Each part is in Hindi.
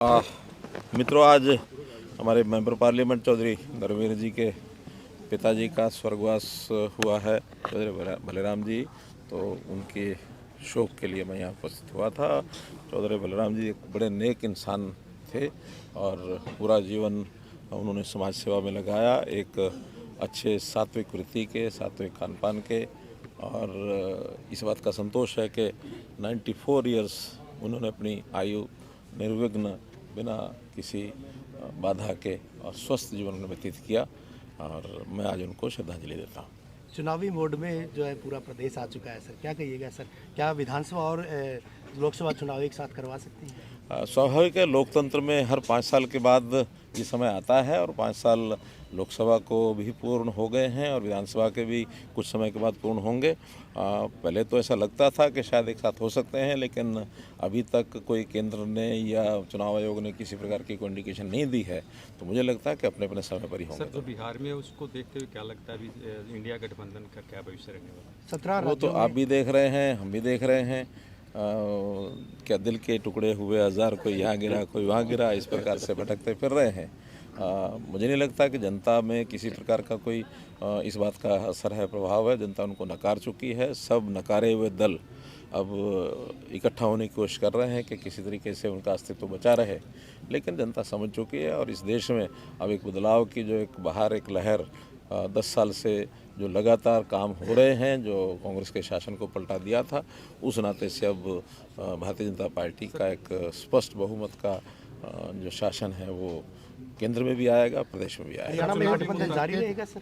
आ, मित्रों, आज हमारे मेंबर पार्लियामेंट चौधरी धर्मवीर जी के पिताजी का स्वर्गवास हुआ है, चौधरी बलराम जी। तो उनके शोक के लिए मैं यहाँ उपस्थित हुआ था। चौधरी बलराम जी एक बड़े नेक इंसान थे और पूरा जीवन उन्होंने समाज सेवा में लगाया, एक अच्छे सात्विक वृत्ति के, सात्विक खान पान के। और इस बात का संतोष है कि 94 ईयर्स उन्होंने अपनी आयु निर्विघ्न, बिना किसी बाधा के और स्वस्थ जीवन में व्यतीत किया और मैं आज उनको श्रद्धांजलि देता हूँ। चुनावी मोड में जो है पूरा प्रदेश आ चुका है सर, क्या कहिएगा सर? क्या विधानसभा और लोकसभा चुनाव एक साथ करवा सकते हैं? स्वाभाविक है, लोकतंत्र में हर 5 साल के बाद ये समय आता है और 5 साल लोकसभा को भी पूर्ण हो गए हैं और विधानसभा के भी कुछ समय के बाद पूर्ण होंगे। पहले तो ऐसा लगता था कि शायद एक साथ हो सकते हैं, लेकिन अभी तक कोई केंद्र ने या चुनाव आयोग ने किसी प्रकार की कोई इंडिकेशन नहीं दी है, तो मुझे लगता है कि अपने अपने समय पर ही होंगे। सर, जो बिहार में उसको देखते हुए क्या लगता है अभी इंडिया गठबंधन का क्या भविष्य रहने वाला है? 17 वो तो आप भी देख रहे हैं, हम भी देख रहे हैं। क्या दिल के टुकड़े हुए हज़ार, कोई यहाँ गिरा कोई वहाँ गिरा, इस प्रकार से भटकते फिर रहे हैं। मुझे नहीं लगता कि जनता में किसी प्रकार का कोई इस बात का असर है, प्रभाव है। जनता उनको नकार चुकी है। सब नकारे हुए दल अब इकट्ठा होने की कोशिश कर रहे हैं कि किसी तरीके से उनका अस्तित्व बचा रहे, लेकिन जनता समझ चुकी है और इस देश में अब एक बदलाव की जो एक बाहर एक लहर 10 साल से जो लगातार काम हो रहे हैं, जो कांग्रेस के शासन को पलटा दिया था, उस नाते से अब भारतीय जनता पार्टी का एक स्पष्ट बहुमत का जो शासन है वो केंद्र में भी आएगा, प्रदेश में भी आएगा। हरियाणा में गठबंधन जारी रहेगा सर?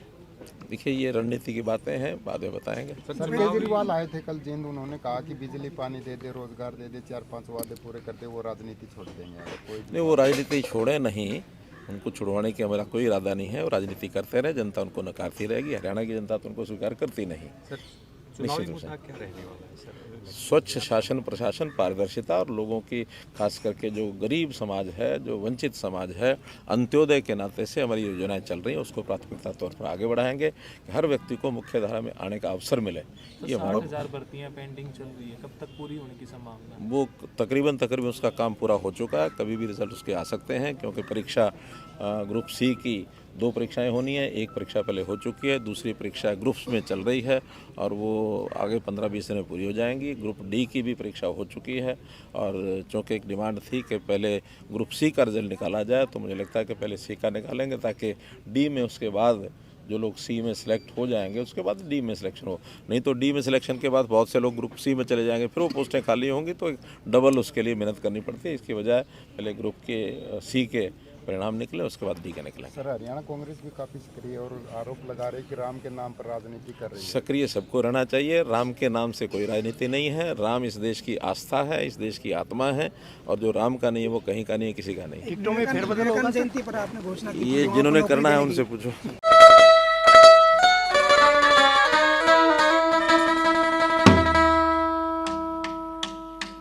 देखिए, ये रणनीति की बातें हैं, बाद में बताएंगे। सर, केजरीवाल आए थे कल जींद, उन्होंने कहा कि बिजली पानी दे दे, रोजगार दे दे, 4-5 वादे पूरे कर दे, वो राजनीति छोड़ देंगे। कोई नहीं, वो राजनीति छोड़े नहीं, उनको छुड़वाने की हमारा कोई इरादा नहीं है। वो राजनीति करते रहे, जनता उनको नकारती रहेगी। हरियाणा की जनता तो उनको स्वीकार करती नहीं। सर, चुनावी मुद्दा क्या रहने वाला है सर? स्वच्छ शासन प्रशासन, पारदर्शिता और लोगों की, खास करके जो गरीब समाज है, जो वंचित समाज है, अंत्योदय के नाते से हमारी योजनाएं चल रही हैं, उसको प्राथमिकता तौर पर आगे बढ़ाएंगे कि हर व्यक्ति को मुख्य धारा में आने का अवसर मिले। ये 60,000 भर्तियां पेंडिंग चल रही है, कब तक पूरी होने की संभावना? वो तकरीबन उसका काम पूरा हो चुका है। कभी भी रिजल्ट उसके आ सकते हैं, क्योंकि परीक्षा ग्रुप सी की 2 परीक्षाएं होनी है। एक परीक्षा पहले हो चुकी है, दूसरी परीक्षा ग्रुप्स में चल रही है और वो आगे 15-20 दिन में पूरी हो जाएंगी। ग्रुप डी की भी परीक्षा हो चुकी है और चूँकि एक डिमांड थी कि पहले ग्रुप सी का रिजल्ट निकाला जाए, तो मुझे लगता है कि पहले सी का निकालेंगे ताकि डी में उसके बाद जो लोग सी में सिलेक्ट हो जाएंगे उसके बाद डी में सिलेक्शन हो। नहीं तो डी में सिलेक्शन के बाद बहुत से लोग ग्रुप सी में चले जाएंगे, फिर वो पोस्टें खाली होंगी, तो डबल उसके लिए मेहनत करनी पड़ती है। इसकी बजाय पहले ग्रुप के सी के परिणाम निकले, उसके बाद डी के निकले। सर, हरियाणा कांग्रेस भी काफी सक्रिय और आरोप लगा रही है कि राम के नाम पर राजनीति कर रही है। सक्रिय सबको रहना चाहिए। राम के नाम से कोई राजनीति नहीं है। राम इस देश की आस्था है, इस देश की आत्मा है, और जो राम का नहीं है वो कहीं का नहीं है, किसी का नहीं है। टिकटों में फेरबदल होगा? ये जिन्होंने करना है उनसे पूछो।